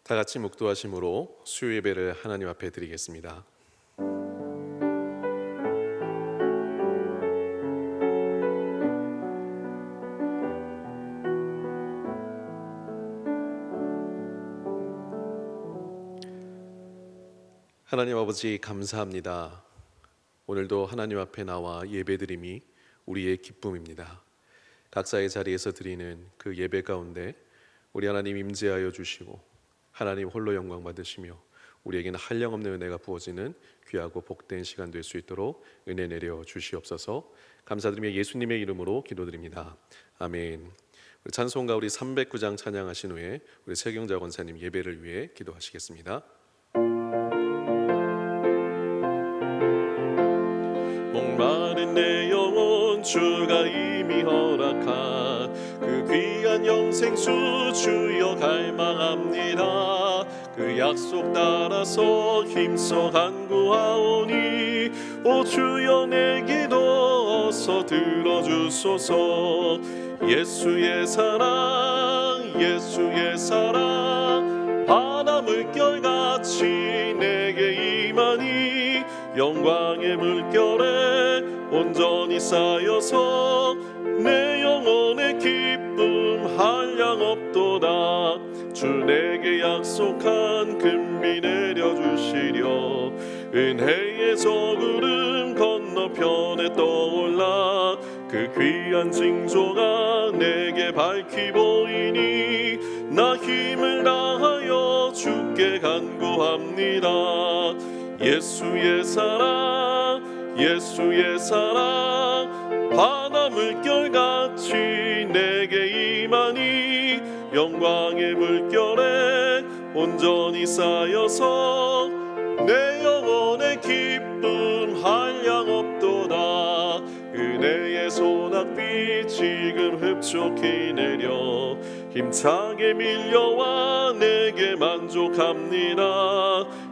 다 같이 묵도하심으로 수요 예배를 하나님 앞에 드리겠습니다. 하나님 아버지 감사합니다. 오늘도 하나님 앞에 나와 예배드림이 우리의 기쁨입니다. 각자의 자리에서 드리는 그 예배 가운데 우리 하나님 임재하여 주시고 하나님 홀로 영광 받으시며 우리에게는 한량없는 은혜가 부어지는 귀하고 복된 시간 될 수 있도록 은혜 내려 주시옵소서. 감사드리며 예수님의 이름으로 기도드립니다. 아멘. 우리 찬송가 우리 309장 찬양하신 후에 우리 세경자 권사님 예배를 위해 기도하시겠습니다. 목마른 내 영혼 주가 이미 허락한 그 귀한 영생수 주여 갈망합니다. 그 약속 따라서 힘써 간구하오니 오 주여 내 기도 어서 들어주소서. 예수의 사랑 예수의 사랑 바다 물결같이 내게 임하니 영광의 물결에 온전히 쌓여서 내 영혼의 기쁨 한량 없도다. 주 내게 약속한 금비 내려주시려 은혜의 저구름 건너편에 떠올라 그 귀한 징조가 내게 밝히 보이니 나 힘을 다하여 주께 간구합니다. 예수의 사랑 예수의 사랑 바다 물결같이 내게 임하니 영광의 물결에 온전히 쌓여서 내 영혼의 기쁨 한량 없도다. 은혜의 소낙비 지금 흡족히 내려 힘차게 밀려와 내게 만족합니다.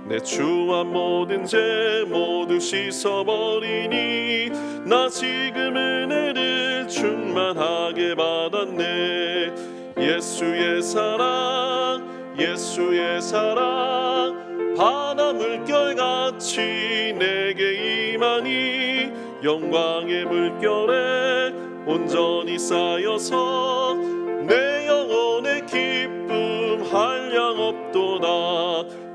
내 추한 모든 죄 모두 씻어버리니 나 지금 은혜를 충만하게 받았네. 예수의 사랑 예수의 사랑 바다 물결같이 내게 임하니 영광의 물결에 온전히 쌓여서 내 영혼의 기쁨 한량 없도다.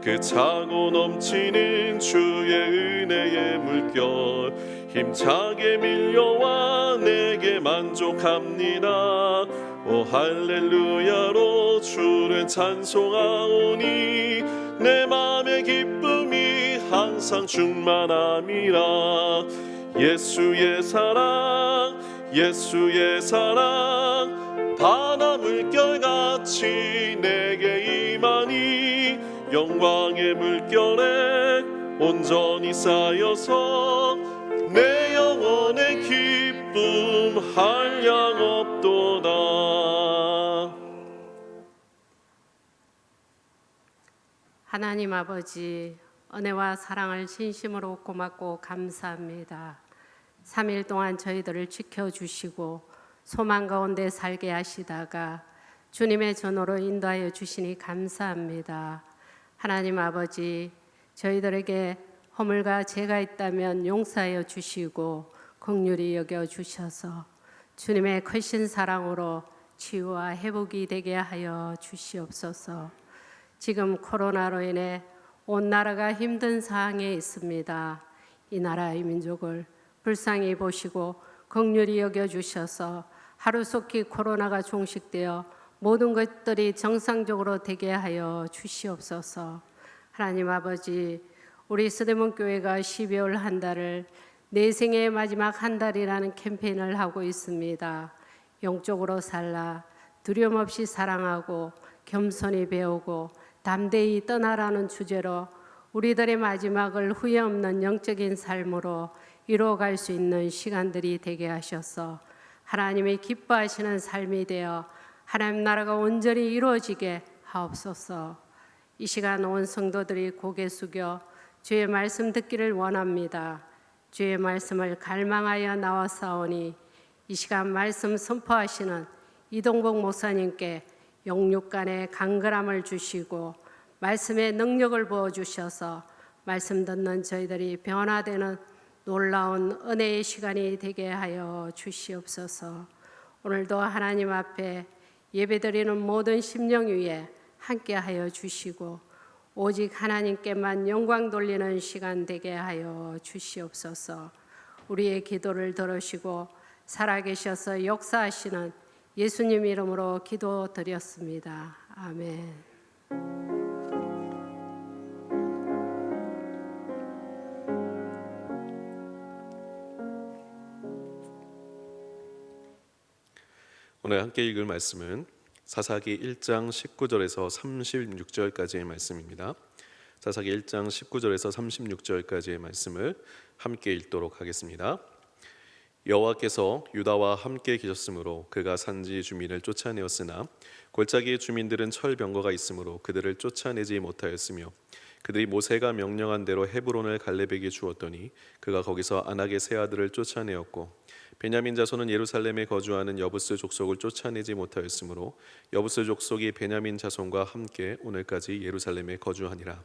그 차고 넘치는 주의 은혜의 물결 힘차게 밀려와 내게 만족합니다. 오 할렐루야로 주를 찬송하오니 내 맘의 기쁨이 항상 충만함이라. 예수의 사랑 예수의 사랑 바다 물결같이 내게 임하니 영광의 물결에 온전히 쌓여서 내 영혼의 기쁨 한량 없도다. 하나님 아버지 은혜와 사랑을 진심으로 고맙고 감사합니다. 3일 동안 저희들을 지켜주시고 소망 가운데 살게 하시다가 주님의 전으로 인도하여 주시니 감사합니다. 하나님 아버지 저희들에게 허물과 죄가 있다면 용서하여 주시고 긍휼히 여겨 주셔서 주님의 크신 사랑으로 치유와 회복이 되게 하여 주시옵소서. 지금 코로나로 인해 온 나라가 힘든 상황에 있습니다. 이 나라의 민족을 불쌍히 보시고 긍휼히 여겨주셔서 하루속히 코로나가 종식되어 모든 것들이 정상적으로 되게 하여 주시옵소서. 하나님 아버지 우리 스데몬 교회가 12월 한 달을 내 생애의 마지막 한 달이라는 캠페인을 하고 있습니다. 영적으로 살라 두려움 없이 사랑하고 겸손히 배우고 담대히 떠나라는 주제로 우리들의 마지막을 후회 없는 영적인 삶으로 이루어갈 수 있는 시간들이 되게 하셔서 하나님이 기뻐하시는 삶이 되어 하나님 나라가 온전히 이루어지게 하옵소서. 이 시간 온 성도들이 고개 숙여 주의 말씀 듣기를 원합니다. 주의 말씀을 갈망하여 나와사오니 이 시간 말씀 선포하시는 이동복 목사님께 영육간의 강건함을 주시고 말씀의 능력을 부어주셔서 말씀 듣는 저희들이 변화되는 놀라운 은혜의 시간이 되게 하여 주시옵소서. 오늘도 하나님 앞에 예배드리는 모든 심령 위에 함께 하여 주시고 오직 하나님께만 영광 돌리는 시간 되게 하여 주시옵소서. 우리의 기도를 들으시고 살아계셔서 역사하시는 예수님 이름으로 기도드렸습니다. 아멘. 오늘 함께 읽을 말씀은 사사기 1장 19절에서 36절까지의 말씀입니다. 사사기 1장 19절에서 36절까지의 말씀을 함께 읽도록 하겠습니다. 여호와께서 유다와 함께 계셨으므로 그가 산지 주민을 쫓아내었으나 골짜기의 주민들은 철병거가 있으므로 그들을 쫓아내지 못하였으며 그들이 모세가 명령한 대로 헤브론을 갈렙에게 주었더니 그가 거기서 안악의 세 아들을 쫓아내었고 베냐민 자손은 예루살렘에 거주하는 여부스 족속을 쫓아내지 못하였으므로 여부스 족속이 베냐민 자손과 함께 오늘까지 예루살렘에 거주하니라.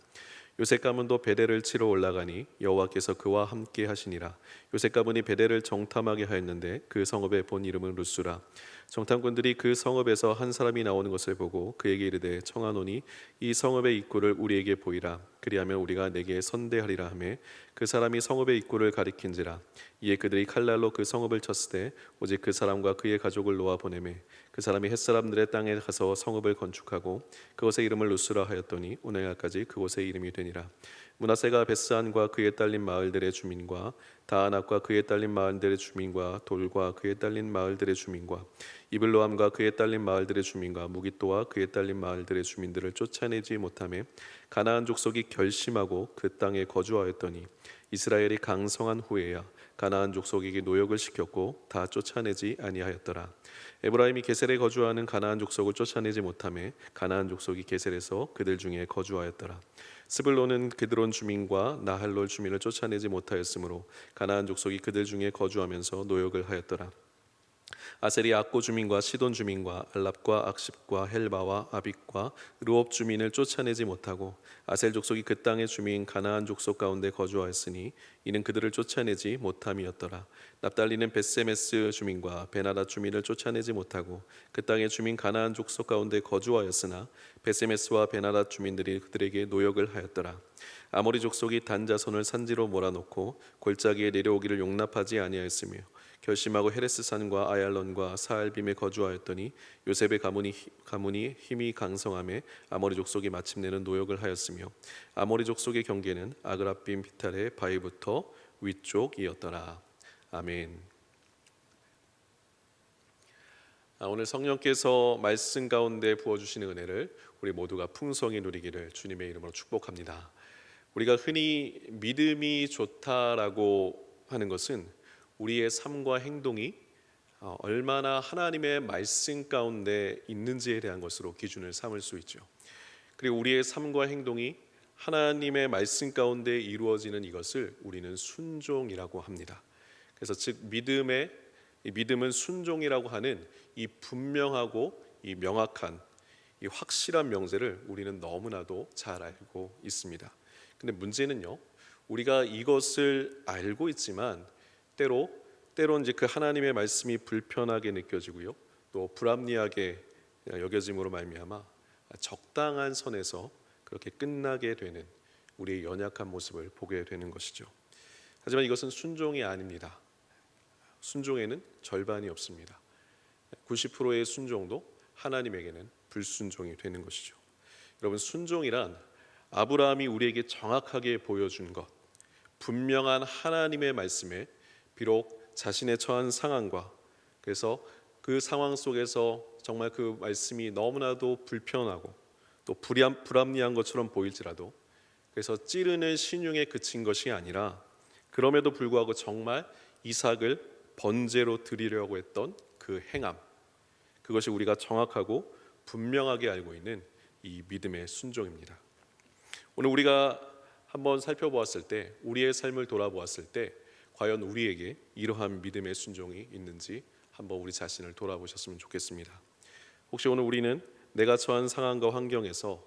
요셉 가문도 베델을 치러 올라가니 여호와께서 그와 함께 하시니라. 요셉 가문이 베델을 정탐하게 하였는데 그 성읍의 본 이름은 루스라. 정탐꾼들이 그 성읍에서 한 사람이 나오는 것을 보고 그에게 이르되 청하노니 이 성읍의 입구를 우리에게 보이라. 그리하면 우리가 내게 선대하리라 하매 그 사람이 성읍의 입구를 가리킨지라. 이에 그들이 칼날로 그 성읍을 쳤을 때 오직 그 사람과 그의 가족을 놓아 보내매 그 사람이 햇사람들의 땅에 가서 성읍을 건축하고 그곳의 이름을 루스라 하였더니 오늘날까지 그곳의 이름이 되니라. 므낫세가 베스안과 그의 딸린 마을들의 주민과 다아낙과 그의 딸린 마을들의 주민과 돌과 그의 딸린 마을들의 주민과 이블로함과 그의 딸린 마을들의 주민과 무기또와 그의 딸린 마을들의 주민들을 쫓아내지 못하매 가나안 족속이 결심하고 그 땅에 거주하였더니 이스라엘이 강성한 후에야 가나안 족속에게 노역을 시켰고 다 쫓아내지 아니하였더라. 에브라임이 게셀에 거주하는 가나안 족속을 쫓아내지 못하매 가나안 족속이 게셀에서 그들 중에 거주하였더라. 스불론은 그드론 주민과 나할롤 주민을 쫓아내지 못하였으므로 가나안 족속이 그들 중에 거주하면서 노역을 하였더라. 아셀이 악고 주민과 시돈 주민과 알랍과 악십과 헬바와 아빅과 르옵 주민을 쫓아내지 못하고 아셀 족속이 그 땅의 주민 가나안 족속 가운데 거주하였으니 이는 그들을 쫓아내지 못함이었더라. 납달리는 벳세메스 주민과 베나닷 주민을 쫓아내지 못하고 그 땅의 주민 가나안 족속 가운데 거주하였으나 벳세메스와 베나닷 주민들이 그들에게 노역을 하였더라. 아모리 족속이 단 자손을 산지로 몰아놓고 골짜기에 내려오기를 용납하지 아니하였으며 결심하고 헤레스산과 아얄론과 사알빔에 거주하였더니 요셉의 가문이 힘이 강성함에 아모리 족속이 마침내는 노역을 하였으며 아모리 족속의 경계는 아그라빔 비탈의 바위부터 위쪽이었더라. 아멘. 오늘 성령께서 말씀 가운데 부어주시는 은혜를 우리 모두가 풍성히 누리기를 주님의 이름으로 축복합니다. 우리가 흔히 믿음이 좋다라고 하는 것은 우리의 삶과 행동이 얼마나 하나님의 말씀 가운데 있는지에 대한 것으로 기준을 삼을 수 있죠. 그리고 우리의 삶과 행동이 하나님의 말씀 가운데 이루어지는 이것을 우리는 순종이라고 합니다. 그래서 즉 믿음은 순종이라고 하는 이 분명하고 이 명확한 이 확실한 명제를 우리는 너무나도 잘 알고 있습니다. 근데 문제는요, 우리가 이것을 알고 있지만 때로 이제 그 하나님의 말씀이 불편하게 느껴지고요, 또 불합리하게 여겨짐으로 말미암아 적당한 선에서 그렇게 끝나게 되는 우리의 연약한 모습을 보게 되는 것이죠. 하지만 이것은 순종이 아닙니다. 순종에는 절반이 없습니다. 90%의 순종도 하나님에게는 불순종이 되는 것이죠. 여러분, 순종이란 아브라함이 우리에게 정확하게 보여준 것, 분명한 하나님의 말씀에 비록 자신의 처한 상황과 그래서 그 상황 속에서 정말 그 말씀이 너무나도 불편하고 또 불합리한 것처럼 보일지라도 그래서 찌르는 신용에 그친 것이 아니라 그럼에도 불구하고 정말 이삭을 번제로 드리려고 했던 그 행함, 그것이 우리가 정확하고 분명하게 알고 있는 이 믿음의 순종입니다. 오늘 우리가 한번 살펴보았을 때, 우리의 삶을 돌아보았을 때 과연 우리에게 이러한 믿음의 순종이 있는지 한번 우리 자신을 돌아보셨으면 좋겠습니다. 혹시 오늘 우리는 내가 처한 상황과 환경에서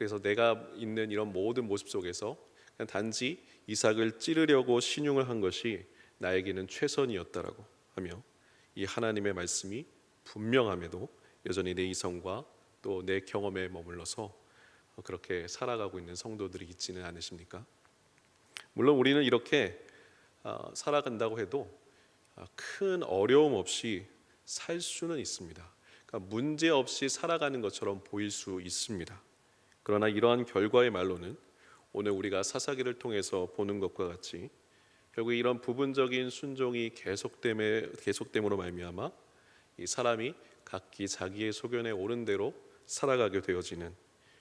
그래서 내가 있는 이런 모든 모습 속에서 그냥 단지 이삭을 찌르려고 신용을 한 것이 나에게는 최선이었다라고 하며 이 하나님의 말씀이 분명함에도 여전히 내 이성과 또 내 경험에 머물러서 그렇게 살아가고 있는 성도들이 있지는 않으십니까? 물론 우리는 이렇게 살아간다고 해도 큰 어려움 없이 살 수는 있습니다. 그러니까 문제 없이 살아가는 것처럼 보일 수 있습니다. 그러나 이러한 결과의 말로는 오늘 우리가 사사기를 통해서 보는 것과 같이 결국 이런 부분적인 순종이 계속됨으로 말미암아 이 사람이 각기 자기의 소견에 옳은 대로 살아가게 되어지는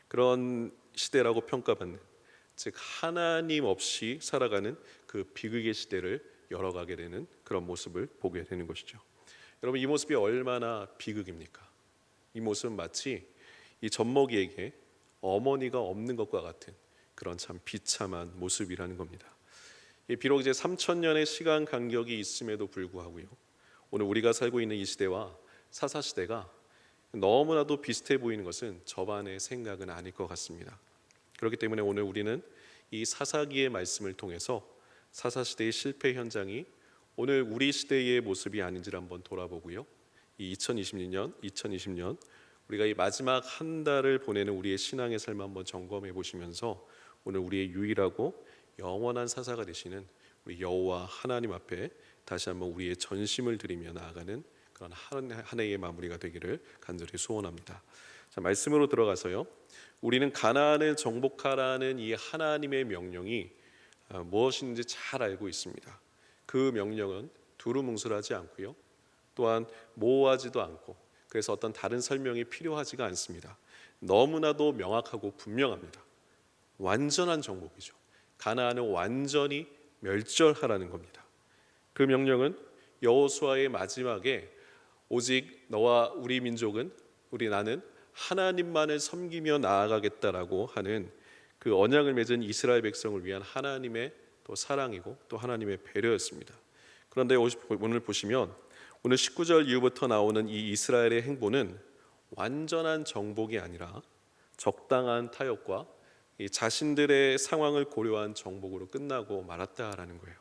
그런 시대라고 평가받는, 즉 하나님 없이 살아가는 그 비극의 시대를 열어가게 되는 그런 모습을 보게 되는 것이죠. 여러분, 이 모습이 얼마나 비극입니까? 이 모습은 마치 이 젖먹이에게 어머니가 없는 것과 같은 그런 참 비참한 모습이라는 겁니다. 비록 이제 3,000년의 시간 간격이 있음에도 불구하고요, 오늘 우리가 살고 있는 이 시대와 사사 시대가 너무나도 비슷해 보이는 것은 저만의 생각은 아닐 것 같습니다. 그렇기 때문에 오늘 우리는 이 사사기의 말씀을 통해서 사사 시대의 실패 현장이 오늘 우리 시대의 모습이 아닌지를 한번 돌아보고요, 이 2020년 우리가 이 마지막 한 달을 보내는 우리의 신앙의 삶을 한번 점검해 보시면서 오늘 우리의 유일하고 영원한 사사가 되시는 우리 여호와 하나님 앞에 다시 한번 우리의 전심을 드리며 나아가는 그런 한 해의 마무리가 되기를 간절히 소원합니다. 자, 말씀으로 들어가서요, 우리는 가나안을 정복하라는 이 하나님의 명령이 무엇인지 잘 알고 있습니다. 그 명령은 두루뭉술하지 않고요, 또한 모호하지도 않고, 그래서 어떤 다른 설명이 필요하지가 않습니다. 너무나도 명확하고 분명합니다. 완전한 정복이죠. 가나안을 완전히 멸절하라는 겁니다. 그 명령은 여호수아의 마지막에 오직 너와 우리 민족은, 나는 하나님만을 섬기며 나아가겠다라고 하는 그 언약을 맺은 이스라엘 백성을 위한 하나님의 또 사랑이고 또 하나님의 배려였습니다. 그런데 오늘 보시면 오늘 19절 이후부터 나오는 이 이스라엘의 행보는 완전한 정복이 아니라 적당한 타협과 이 자신들의 상황을 고려한 정복으로 끝나고 말았다라는 거예요.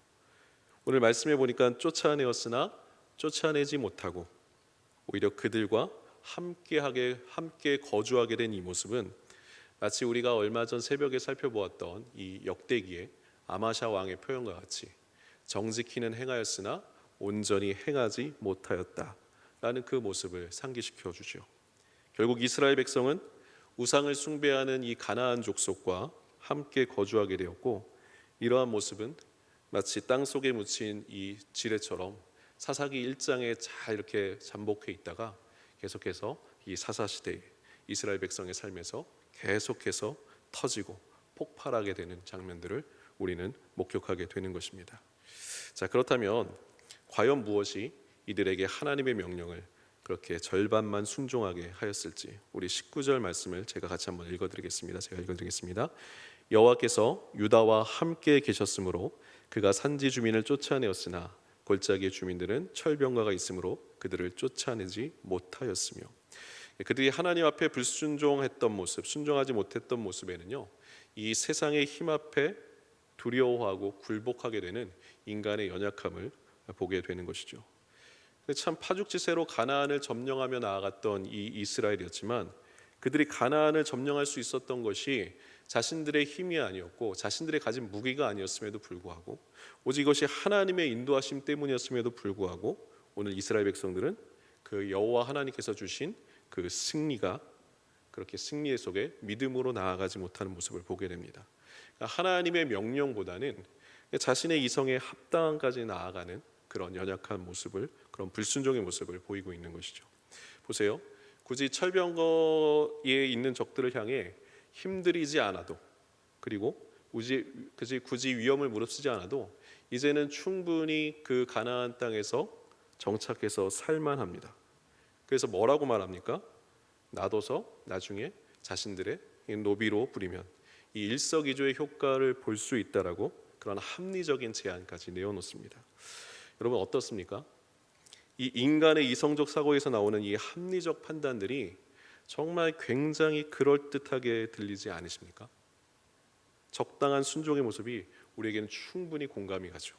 오늘 말씀해 보니까 쫓아내었으나 쫓아내지 못하고 오히려 그들과 함께 거주하게 된 이 모습은 마치 우리가 얼마 전 새벽에 살펴보았던 이 역대기의 아마샤 왕의 표현과 같이 정직히는 행하였으나 온전히 행하지 못하였다라는 그 모습을 상기시켜 주죠. 결국 이스라엘 백성은 우상을 숭배하는 이 가나안 족속과 함께 거주하게 되었고, 이러한 모습은 마치 땅 속에 묻힌 이 지뢰처럼 사사기 1장에 잘 이렇게 잠복해 있다가 계속해서 이 사사 시대에 이스라엘 백성의 삶에서 계속해서 터지고 폭발하게 되는 장면들을 우리는 목격하게 되는 것입니다. 자, 그렇다면 과연 무엇이 이들에게 하나님의 명령을 그렇게 절반만 순종하게 하였을지, 우리 19절 말씀을 제가 같이 한번 읽어드리겠습니다. 제가 읽어드리겠습니다. 여호와께서 유다와 함께 계셨으므로 그가 산지 주민을 쫓아내었으나 골짜기의 주민들은 철병가가 있으므로 그들을 쫓아내지 못하였으며, 그들이 하나님 앞에 불순종했던 모습, 순종하지 못했던 모습에는요, 이 세상의 힘 앞에 두려워하고 굴복하게 되는 인간의 연약함을 보게 되는 것이죠. 참 파죽지세로 가나안을 점령하며 나아갔던 이 이스라엘이었지만, 그들이 가나안을 점령할 수 있었던 것이 자신들의 힘이 아니었고 자신들의 가진 무기가 아니었음에도 불구하고, 오직 이것이 하나님의 인도하심 때문이었음에도 불구하고 오늘 이스라엘 백성들은 그 여호와 하나님께서 주신 그 승리가, 그렇게 승리 속에 믿음으로 나아가지 못하는 모습을 보게 됩니다. 그러니까 하나님의 명령보다는 자신의 이성에 합당한까지 나아가는 그런 연약한 모습을, 그런 불순종의 모습을 보이고 있는 것이죠. 보세요. 굳이 철병거에 있는 적들을 향해 힘들이지 않아도, 그리고 굳이 위험을 무릅쓰지 않아도 이제는 충분히 그 가나안 땅에서 정착해서 살만합니다. 그래서 뭐라고 말합니까? 놔둬서 나중에 자신들의 노비로 부리면 이 일석이조의 효과를 볼 수 있다라고 그런 합리적인 제안까지 내어놓습니다. 여러분 어떻습니까? 이 인간의 이성적 사고에서 나오는 이 합리적 판단들이 정말 굉장히 그럴듯하게 들리지 않으십니까? 적당한 순종의 모습이 우리에게는 충분히 공감이 가죠.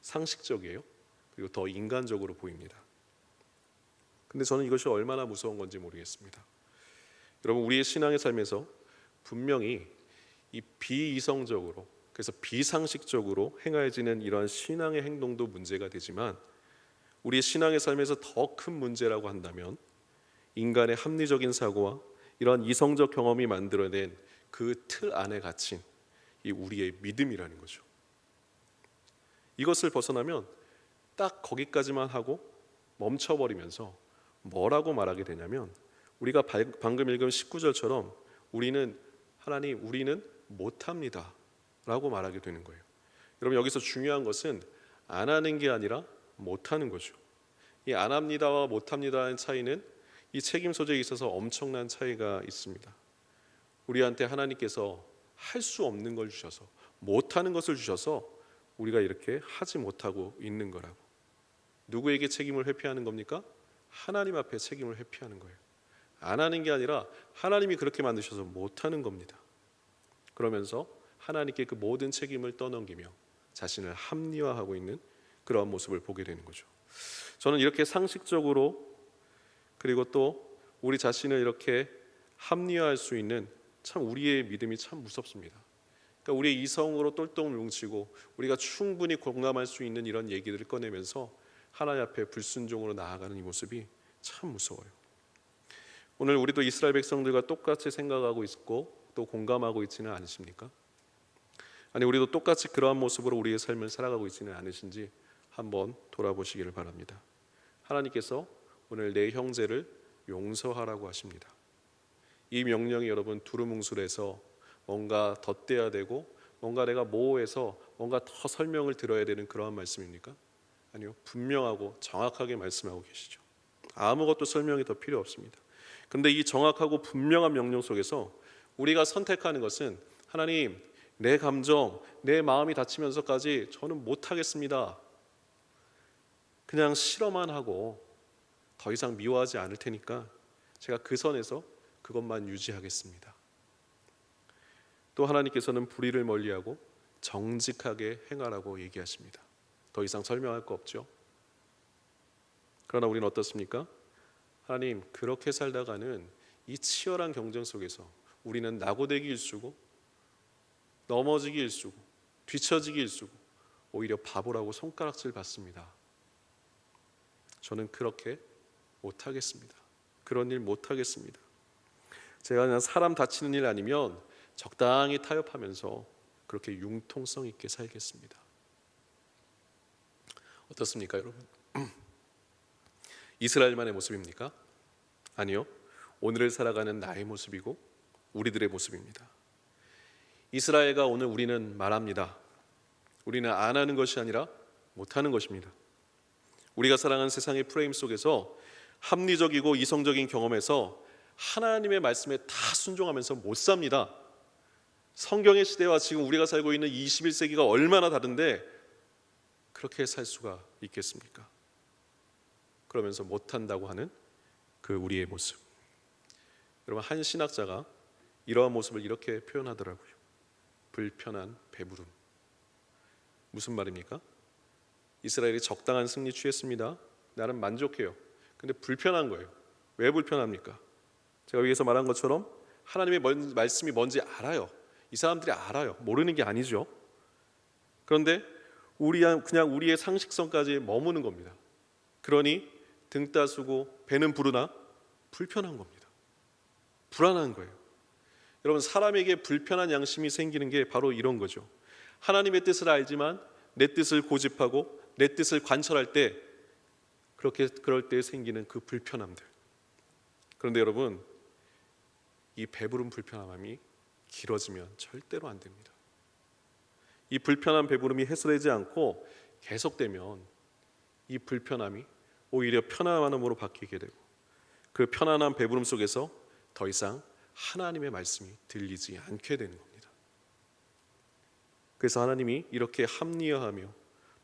상식적이에요. 그리고 더 인간적으로 보입니다. 근데 저는 이것이 얼마나 무서운 건지 모르겠습니다. 여러분, 우리의 신앙의 삶에서 분명히 이 비이성적으로, 그래서 비상식적으로 행해지는 이러한 신앙의 행동도 문제가 되지만, 우리의 신앙의 삶에서 더 큰 문제라고 한다면 인간의 합리적인 사고와 이러한 이성적 경험이 만들어낸 그 틀 안에 갇힌 이 우리의 믿음이라는 거죠. 이것을 벗어나면 딱 거기까지만 하고 멈춰버리면서 뭐라고 말하게 되냐면, 우리가 방금 읽은 19절처럼 하나님, 우리는 못합니다 라고 말하게 되는 거예요. 여러분, 여기서 중요한 것은 안 하는 게 아니라 못하는 거죠. 이 안 합니다와 못합니다의 차이는 이 책임 소재에 있어서 엄청난 차이가 있습니다. 우리한테 하나님께서 할 수 없는 걸 주셔서, 못하는 것을 주셔서 우리가 이렇게 하지 못하고 있는 거라고. 누구에게 책임을 회피하는 겁니까? 하나님 앞에 책임을 회피하는 거예요. 안 하는 게 아니라 하나님이 그렇게 만드셔서 못하는 겁니다. 그러면서 하나님께 그 모든 책임을 떠넘기며 자신을 합리화하고 있는 그러한 모습을 보게 되는 거죠. 저는 이렇게 상식적으로, 그리고 또 우리 자신을 이렇게 합리화할 수 있는 참 우리의 믿음이 참 무섭습니다. 그러니까 우리의 이성으로 똘똘 뭉치고 우리가 충분히 공감할 수 있는 이런 얘기들을 꺼내면서 하나님 앞에 불순종으로 나아가는 이 모습이 참 무서워요. 오늘 우리도 이스라엘 백성들과 똑같이 생각하고 있고 또 공감하고 있지는 않으십니까? 아니, 우리도 똑같이 그러한 모습으로 우리의 삶을 살아가고 있지는 않으신지 한번 돌아보시기를 바랍니다. 하나님께서 오늘 내 형제를 용서하라고 하십니다. 이 명령이 여러분 두루뭉술해서 뭔가 덧대야 되고 뭔가 내가 모호해서 뭔가 더 설명을 들어야 되는 그러한 말씀입니까? 아니요, 분명하고 정확하게 말씀하고 계시죠. 아무것도 설명이 더 필요 없습니다. 근데 이 정확하고 분명한 명령 속에서 우리가 선택하는 것은, 하나님, 내 감정, 내 마음이 다치면서까지 저는 못하겠습니다. 그냥 싫어만 하고 더 이상 미워하지 않을 테니까 제가 그 선에서 그것만 유지하겠습니다. 또 하나님께서는 불의를 멀리하고 정직하게 행하라고 얘기하십니다. 더 이상 설명할 거 없죠. 그러나 우리는 어떻습니까? 하나님, 그렇게 살다가는 이 치열한 경쟁 속에서 우리는 나고되기 일쑤고 넘어지기 일쑤고 뒤처지기 일쑤고 오히려 바보라고 손가락질 받습니다. 저는 그렇게 못하겠습니다. 그런 일 못하겠습니다. 제가 그냥 사람 다치는 일 아니면 적당히 타협하면서 그렇게 융통성 있게 살겠습니다. 어떻습니까, 여러분? 이스라엘만의 모습입니까? 아니요, 오늘을 살아가는 나의 모습이고 우리들의 모습입니다. 이스라엘과 오늘 우리는 말합니다. 우리는 안 하는 것이 아니라 못하는 것입니다. 우리가 살아가는 세상의 프레임 속에서 합리적이고 이성적인 경험에서 하나님의 말씀에 다 순종하면서 못 삽니다. 성경의 시대와 지금 우리가 살고 있는 21세기가 얼마나 다른데 그렇게 살 수가 있겠습니까? 그러면서 못한다고 하는 그 우리의 모습. 여러분, 한 신학자가 이러한 모습을 이렇게 표현하더라고요. 불편한 배부름. 무슨 말입니까? 이스라엘이 적당한 승리 취했습니다. 나는 만족해요. 근데 불편한 거예요. 왜 불편합니까? 제가 위에서 말한 것처럼 하나님의 말씀이 뭔지 알아요. 이 사람들이 알아요. 모르는 게 아니죠. 그런데 그냥 우리의 상식성까지 머무는 겁니다. 그러니 등 따수고 배는 부르나 불편한 겁니다. 불안한 거예요. 여러분, 사람에게 불편한 양심이 생기는 게 바로 이런 거죠. 하나님의 뜻을 알지만 내 뜻을 고집하고 내 뜻을 관철할 때, 그럴 때 생기는 그 불편함들. 그런데 여러분, 이 배부른 불편함이 길어지면 절대로 안 됩니다. 이 불편한 배부름이 해소되지 않고 계속되면 이 불편함이 오히려 편안함으로 바뀌게 되고, 그 편안한 배부름 속에서 더 이상 하나님의 말씀이 들리지 않게 되는 겁니다. 그래서 하나님이 이렇게 합리화하며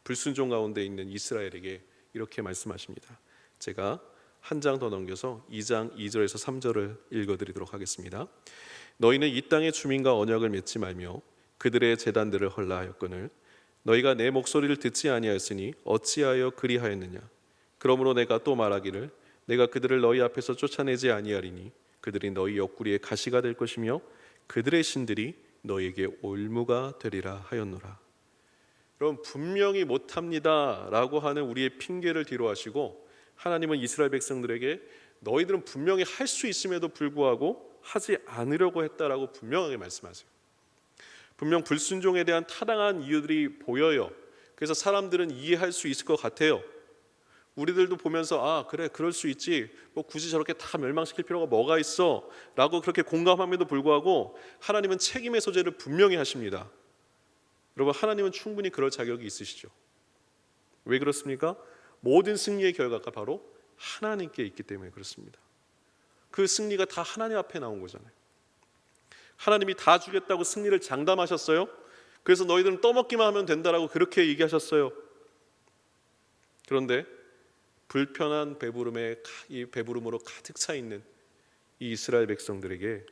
불순종 가운데 있는 이스라엘에게 이렇게 말씀하십니다. 제가 한 장 더 넘겨서 2장 2절에서 3절을 읽어드리도록 하겠습니다. 너희는 이 땅의 주민과 언약을 맺지 말며 그들의 제단들을 헐라하였거늘 너희가 내 목소리를 듣지 아니하였으니 어찌하여 그리하였느냐. 그러므로 내가 또 말하기를 내가 그들을 너희 앞에서 쫓아내지 아니하리니 그들이 너희 옆구리에 가시가 될 것이며 그들의 신들이 너희에게 올무가 되리라 하였노라. 여러분, 분명히 못합니다 라고 하는 우리의 핑계를 뒤로 하시고 하나님은 이스라엘 백성들에게 너희들은 분명히 할 수 있음에도 불구하고 하지 않으려고 했다라고 분명하게 말씀하세요. 분명 불순종에 대한 타당한 이유들이 보여요. 그래서 사람들은 이해할 수 있을 것 같아요. 우리들도 보면서 아 그래 그럴 수 있지, 뭐 굳이 저렇게 다 멸망시킬 필요가 뭐가 있어 라고 그렇게 공감함에도 불구하고 하나님은 책임의 소재를 분명히 하십니다. 여러분, 하나님은 충분히 그럴 자격이 있으시죠. 왜 그렇습니까? 모든 승리의 결과가 바로 하나님께 있기 때문에 그렇습니다. 그 승리가 다 하나님 앞에 나온 거잖아요. 하나님이 다 주겠다고 승리를 장담하셨어요. 그래서 너희들은 떠먹기만 하면 된다라고 그렇게 얘기하셨어요. 그런데 불편한 배부름으로 가득 차 있는 이 이스라엘 백성들에게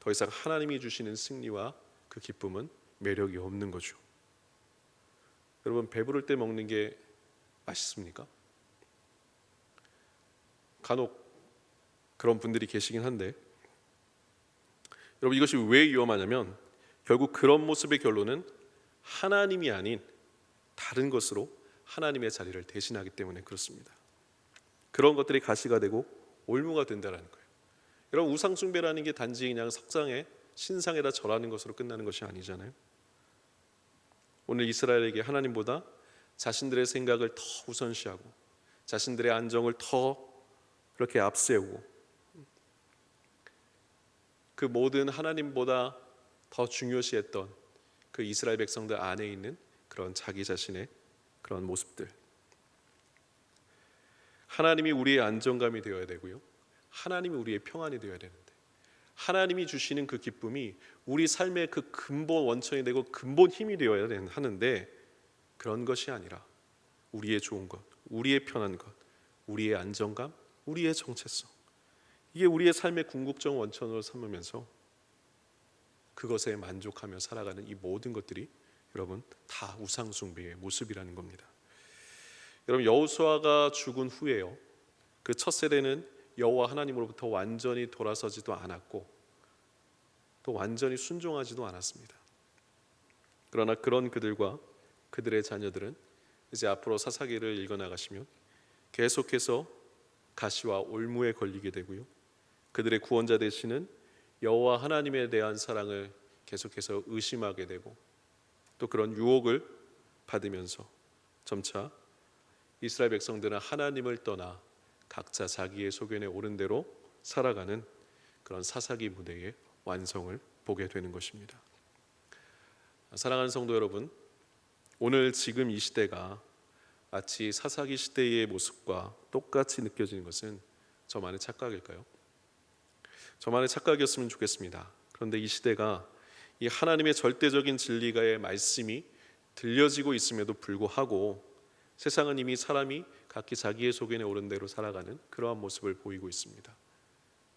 더 이상 하나님이 주시는 승리와 그 기쁨은 매력이 없는 거죠. 여러분, 배부를 때 먹는 게 맛있습니까? 간혹 그런 분들이 계시긴 한데, 여러분, 이것이 왜 위험하냐면 결국 그런 모습의 결론은 하나님이 아닌 다른 것으로 하나님의 자리를 대신하기 때문에 그렇습니다. 그런 것들이 가시가 되고 올무가 된다는 거예요. 여러분, 우상 숭배라는 게 단지 그냥 석상에 신상에다 절하는 것으로 끝나는 것이 아니잖아요. 오늘 이스라엘에게 하나님보다 자신들의 생각을 더 우선시하고 자신들의 안정을 더 그렇게 앞세우고 그 모든 하나님보다 더 중요시했던 그 이스라엘 백성들 안에 있는 그런 자기 자신의 그런 모습들, 하나님이 우리의 안정감이 되어야 되고요, 하나님이 우리의 평안이 되어야 되는데 하나님이 주시는 그 기쁨이 우리 삶의 그 근본 원천이 되고 근본 힘이 되어야 하는데 그런 것이 아니라 우리의 좋은 것, 우리의 편한 것, 우리의 안정감, 우리의 정체성, 이게 우리의 삶의 궁극적 원천으로 삼으면서 그것에 만족하며 살아가는 이 모든 것들이 여러분 다 우상 숭배의 모습이라는 겁니다. 여러분, 여호수아가 죽은 후에요, 그 첫 세대는 여호와 하나님으로부터 완전히 돌아서지도 않았고 또 완전히 순종하지도 않았습니다. 그러나 그런 그들과 그들의 자녀들은 이제 앞으로 사사기를 읽어나가시면 계속해서 가시와 올무에 걸리게 되고요, 그들의 구원자 되시는 여호와 하나님에 대한 사랑을 계속해서 의심하게 되고 또 그런 유혹을 받으면서 점차 이스라엘 백성들은 하나님을 떠나 각자 자기의 소견에 옳은 대로 살아가는 그런 사사기 무대의 완성을 보게 되는 것입니다. 사랑하는 성도 여러분, 오늘 지금 이 시대가 마치 사사기 시대의 모습과 똑같이 느껴지는 것은 저만의 착각일까요? 저만의 착각이었으면 좋겠습니다. 그런데 이 시대가 이 하나님의 절대적인 진리가의 말씀이 들려지고 있음에도 불구하고 세상은 이미 사람이 각기 자기의 소견에 옳은 대로 살아가는 그러한 모습을 보이고 있습니다.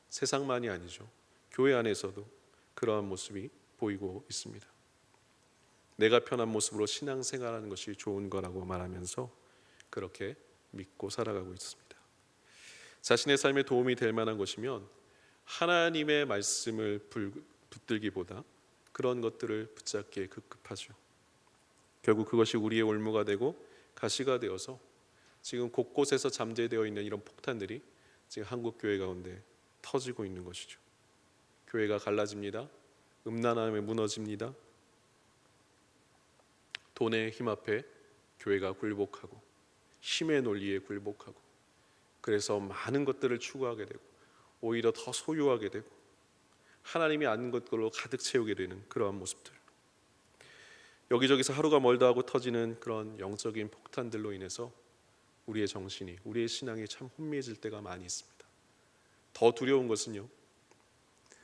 세상만이 아니죠. 교회 안에서도 그러한 모습이 보이고 있습니다. 내가 편한 모습으로 신앙생활하는 것이 좋은 거라고 말하면서 그렇게 믿고 살아가고 있습니다. 자신의 삶에 도움이 될 만한 것이면 하나님의 말씀을 붙들기보다 그런 것들을 붙잡기에 급급하죠. 결국 그것이 우리의 올무가 되고 가시가 되어서 지금 곳곳에서 잠재되어 있는 이런 폭탄들이 지금 한국 교회 가운데 터지고 있는 것이죠. 교회가 갈라집니다. 음란함에 무너집니다. 돈의 힘 앞에 교회가 굴복하고 힘의 논리에 굴복하고 그래서 많은 것들을 추구하게 되고 오히려 더 소유하게 되고 하나님이 아닌 것들로 가득 채우게 되는 그러한 모습들, 여기저기서 하루가 멀다 하고 터지는 그런 영적인 폭탄들로 인해서 우리의 정신이, 우리의 신앙이 참 혼미해질 때가 많이 있습니다. 더 두려운 것은요,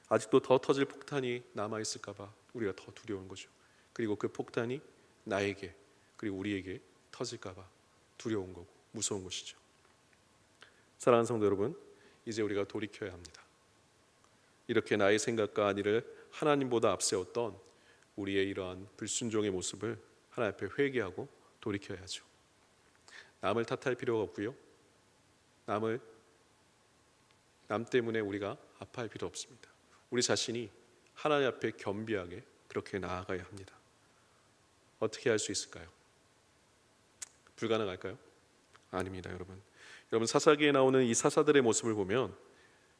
아직도 더 터질 폭탄이 남아있을까 봐 우리가 더 두려운 거죠. 그리고 그 폭탄이 나에게 그리고 우리에게 터질까 봐 두려운 거고 무서운 것이죠. 사랑하는 성도 여러분, 이제 우리가 돌이켜야 합니다. 이렇게 나의 생각과 안위를 하나님보다 앞세웠던 우리의 이러한 불순종의 모습을 하나님 앞에 회개하고 돌이켜야죠. 남을 탓할 필요가 없고요. 남 때문에 우리가 아파할 필요 없습니다. 우리 자신이 하나님 앞에 겸비하게 그렇게 나아가야 합니다. 어떻게 할 수 있을까요? 불가능할까요? 아닙니다, 여러분. 여러분, 사사기에 나오는 이 사사들의 모습을 보면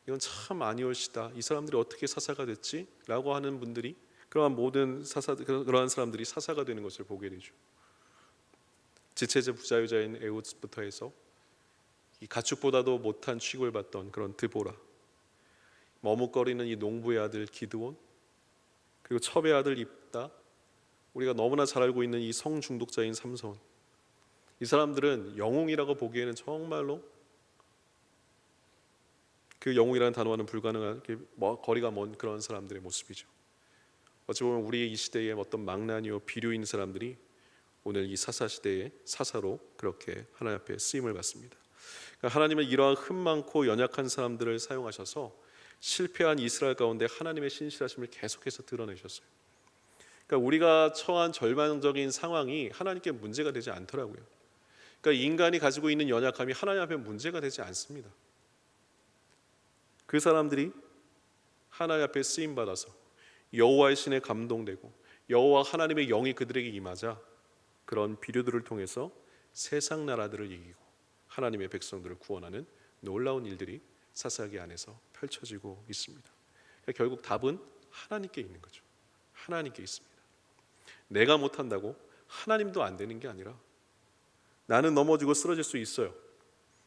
이건 참 아니올시다. 이 사람들이 어떻게 사사가 됐지? 라고 하는 분들이 그러한 모든 그러한 사람들이 사사가 되는 것을 보게 되죠. 지체제 부자유자인 에웃부터 해서 이 가축보다도 못한 취급을 받던 그런 드보라, 머뭇거리는 이 농부의 아들 기드온, 그리고 첩의 아들 입다, 우리가 너무나 잘 알고 있는 이 성중독자인 삼손, 이 사람들은 영웅이라고 보기에는 정말로 그 영웅이라는 단어와는 불가능한 거리가 먼 그런 사람들의 모습이죠. 어찌 보면 우리의 이 시대에 어떤 망나니요 비류인 사람들이 오늘 이 사사 시대의 사사로 그렇게 하나님 앞에 쓰임을 받습니다. 그러니까 하나님은 이러한 흠 많고 연약한 사람들을 사용하셔서 실패한 이스라엘 가운데 하나님의 신실하심을 계속해서 드러내셨어요. 그러니까 우리가 처한 절망적인 상황이 하나님께 문제가 되지 않더라고요. 그러니까 인간이 가지고 있는 연약함이 하나님 앞에 문제가 되지 않습니다. 그 사람들이 하나님 앞에 쓰임 받아서 여호와의 신에 감동되고 여호와 하나님의 영이 그들에게 임하자 그런 비류들을 통해서 세상 나라들을 이기고 하나님의 백성들을 구원하는 놀라운 일들이 사사기 안에서 펼쳐지고 있습니다. 그러니까 결국 답은 하나님께 있는 거죠. 하나님께 있습니다. 내가 못한다고 하나님도 안 되는 게 아니라 나는 넘어지고 쓰러질 수 있어요.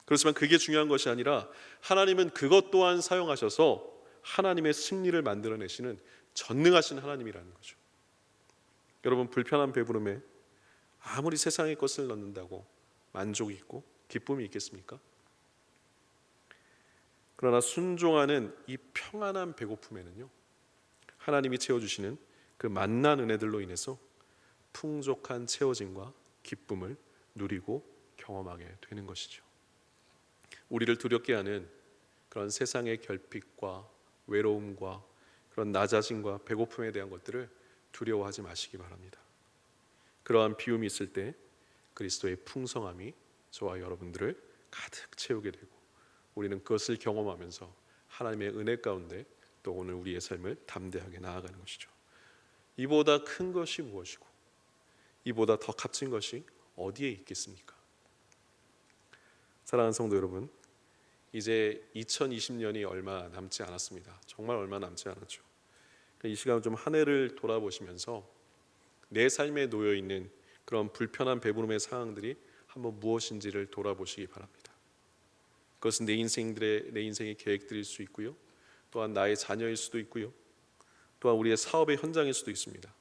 그렇지만 그게 중요한 것이 아니라 하나님은 그것 또한 사용하셔서 하나님의 승리를 만들어내시는 전능하신 하나님이라는 거죠. 여러분, 불편한 배부름에 아무리 세상의 것을 넣는다고 만족이 있고 기쁨이 있겠습니까? 그러나 순종하는 이 평안한 배고픔에는요, 하나님이 채워주시는 그 만난 은혜들로 인해서 풍족한 채워짐과 기쁨을 누리고 경험하게 되는 것이죠. 우리를 두렵게 하는 그런 세상의 결핍과 외로움과 그런 낮아짐과 배고픔에 대한 것들을 두려워하지 마시기 바랍니다. 그러한 비움이 있을 때 그리스도의 풍성함이 저와 여러분들을 가득 채우게 되고 우리는 그것을 경험하면서 하나님의 은혜 가운데 또 오늘 우리의 삶을 담대하게 나아가는 것이죠. 이보다 큰 것이 무엇이고 이보다 더 값진 것이 어디에 있겠습니까? 사랑하는 성도 여러분, 이제 2020년이 얼마 남지 않았습니다. 정말 얼마 남지 않았죠. 이 시간 좀 한 해를 돌아보시면서 내 삶에 놓여 있는 그런 불편한 배부름의 상황들이 한번 무엇인지를 돌아보시기 바랍니다. 그것은 내 인생의 계획들일 수 있고요, 또한 나의 자녀일 수도 있고요, 또한 우리의 사업의 현장일 수도 있습니다.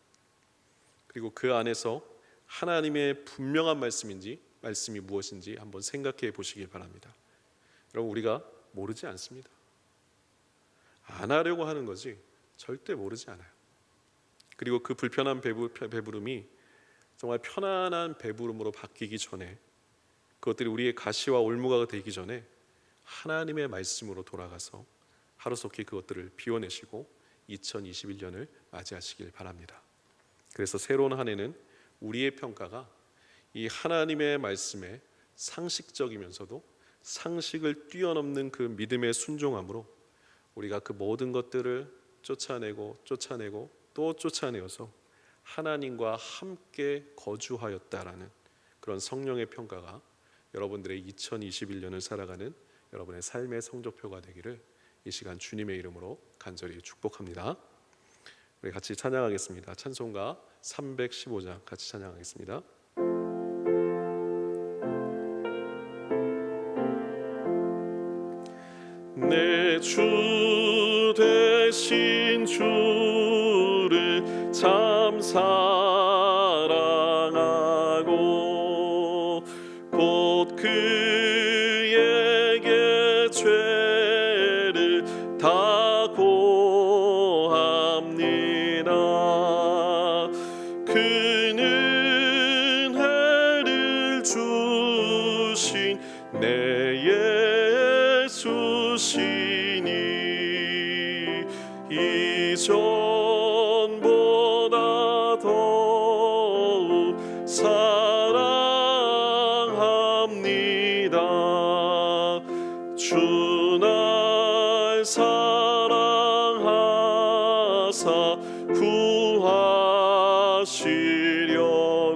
그리고 그 안에서 하나님의 분명한 말씀이 무엇인지 한번 생각해 보시기 바랍니다. 여러분, 우리가 모르지 않습니다. 안 하려고 하는 거지 절대 모르지 않아요. 그리고 그 불편한 배부름이 정말 편안한 배부름으로 바뀌기 전에, 그것들이 우리의 가시와 올무가 되기 전에 하나님의 말씀으로 돌아가서 하루속히 그것들을 비워내시고 2021년을 맞이하시길 바랍니다. 그래서 새로운 한 해는 우리의 평가가 이 하나님의 말씀에 상식적이면서도 상식을 뛰어넘는 그 믿음의 순종함으로 우리가 그 모든 것들을 쫓아내고 또 쫓아내어서 하나님과 함께 거주하였다라는 그런 성령의 평가가 여러분들의 2021년을 살아가는 여러분의 삶의 성적표가 되기를 이 시간 주님의 이름으로 간절히 축복합니다. 우리 같이 찬양하겠습니다. 찬송가 315장 같이 찬양하겠습니다. 내 주 되신 주를 참 사랑하고 곧 그에게 죄를 다 고합니다. 그는 해를 주신 내 주시니 이전보다 더욱 사랑합니다. 주 날 사랑하사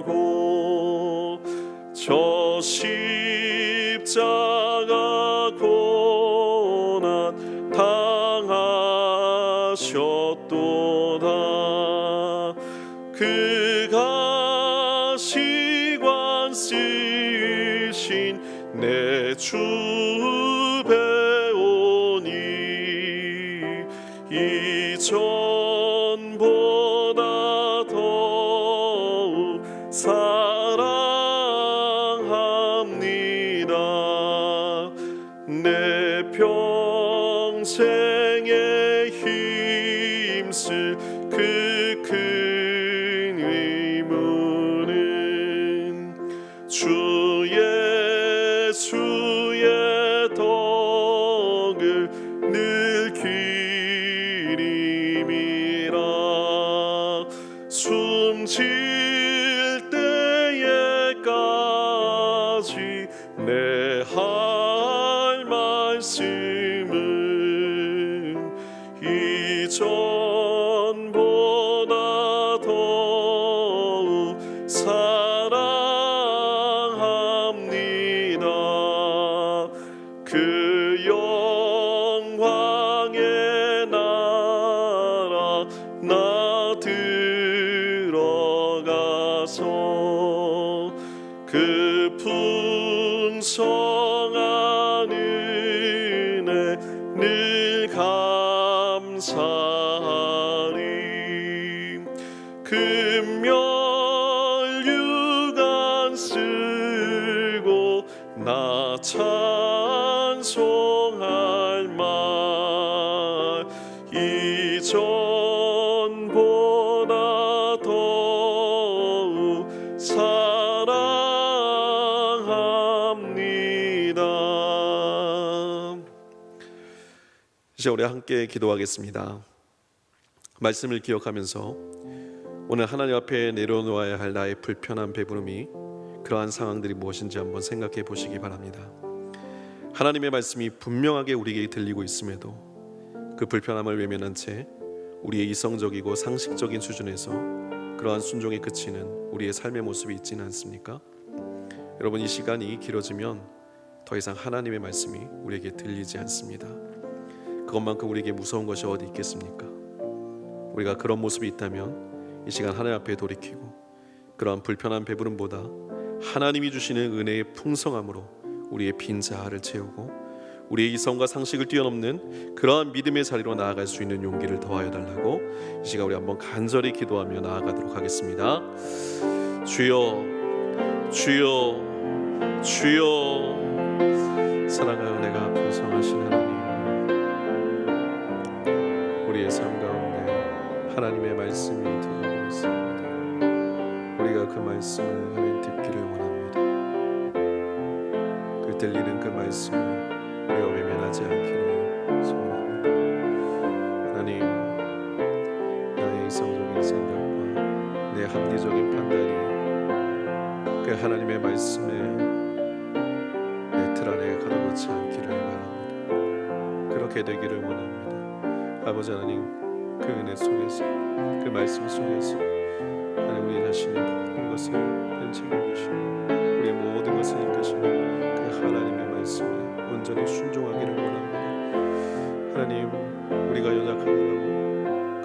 구하시려고 저 십자가 고난 당하셨도다. 그가 시관 쓰신 내 주 배우니 이전보다 더욱 사랑합니다. 내 평생에 힘쓸 그 큰 의무는 주 예수의 덕을 늘 기림이라. 숨질 때에까지 내 할 말씀은 이전보다 더욱 사랑합니다. 그 영광의 나라 나 들어가서 그 풍성한 은혜 늘 감사하리. 금멸 유관 쓰고 나 찬송할 말 이전보다 더욱 사랑합니다. 이제 우리 함께 기도하겠습니다. 말씀을 기억하면서 오늘 하나님 앞에 내려놓아야 할 나의 불편한 배부름이 그러한 상황들이 무엇인지 한번 생각해 보시기 바랍니다. 하나님의 말씀이 분명하게 우리에게 들리고 있음에도 그 불편함을 외면한 채 우리의 이성적이고 상식적인 수준에서 그러한 순종에 그치는 우리의 삶의 모습이 있지는 않습니까? 여러분, 이 시간이 길어지면 더 이상 하나님의 말씀이 우리에게 들리지 않습니다. 그것만큼 우리에게 무서운 것이 어디 있겠습니까? 우리가 그런 모습이 있다면 이 시간 하나님 앞에 돌이키고 그러한 불편한 배부름보다 하나님이 주시는 은혜의 풍성함으로 우리의 빈 자아를 채우고 우리의 이성과 상식을 뛰어넘는 그러한 믿음의 자리로 나아갈 수 있는 용기를 더하여 달라고 이 시간 우리 한번 간절히 기도하며 나아가도록 하겠습니다. 주여, 주여, 주여. 사랑하여 내가 풍성하신 하나님, 우리의 삶 가운데 하나님의 말씀이 들리고 있습니다. 우리가 그 말씀을 하나님 듣기를 원합니다. 그 들리는 그 말씀을 우리가 외면하지 않기를 소원합니다. 하나님, 나의 이성적인 생각과 내 합리적인 판단이 그 하나님의 말씀에 내 틀 안에 가둬놓지 않기를 바랍니다. 그렇게 되기를 원합니다. 아버지 하나님, 그 은혜 속에서 그 말씀 속에서 하나님 우리 자신의 모든 것을 책임지시고 우리의 모든 것을 이끄시는 그 하나님의 말씀에 온전히 순종하기를 원합니다. 하나님, 우리가 연약하더라도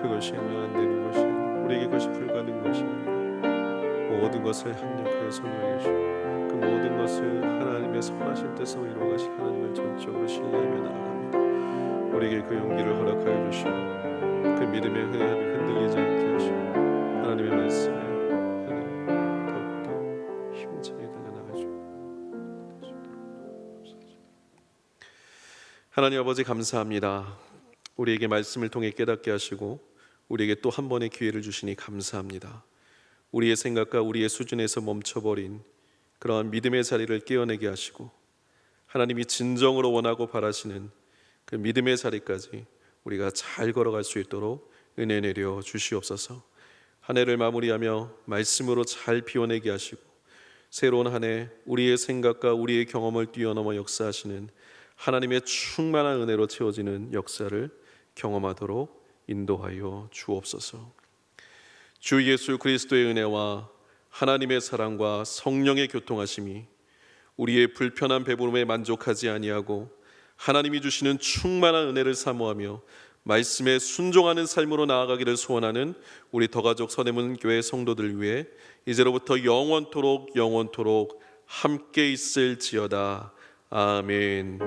그것이 안 되는 것이 아니라 우리에게 그것이 불가능한 것이 아니라 모든 것을 합력하여 선하여 주시고 그 모든 것을 하나님의 선하신 뜻으로 이루어가신 하나님을 전적으로 신뢰하며 나아갑니다. 우리에게 그 용기를 허락하여 주시고 그 믿음의 흔들함이 흔들리지 않게 하시고 하나님의 말씀에 하나님 더욱더 힘차게 달려나가시고 하나님 아버지, 감사합니다. 우리에게 말씀을 통해 깨닫게 하시고 우리에게 또 한 번의 기회를 주시니 감사합니다. 우리의 생각과 우리의 수준에서 멈춰버린 그러한 믿음의 자리를 깨어내게 하시고 하나님이 진정으로 원하고 바라시는 그 믿음의 자리까지 우리가 잘 걸어갈 수 있도록 은혜 내려 주시옵소서. 한 해를 마무리하며 말씀으로 잘 비워내게 하시고 새로운 한 해 우리의 생각과 우리의 경험을 뛰어넘어 역사하시는 하나님의 충만한 은혜로 채워지는 역사를 경험하도록 인도하여 주옵소서. 주 예수 그리스도의 은혜와 하나님의 사랑과 성령의 교통하심이 우리의 불편한 배부름에 만족하지 아니하고 하나님이 주시는 충만한 은혜를 사모하며 말씀에 순종하는 삶으로 나아가기를 소원하는 우리 더가족 선해문 교회 성도들 위해 이제로부터 영원토록 함께 있을지어다. 아멘.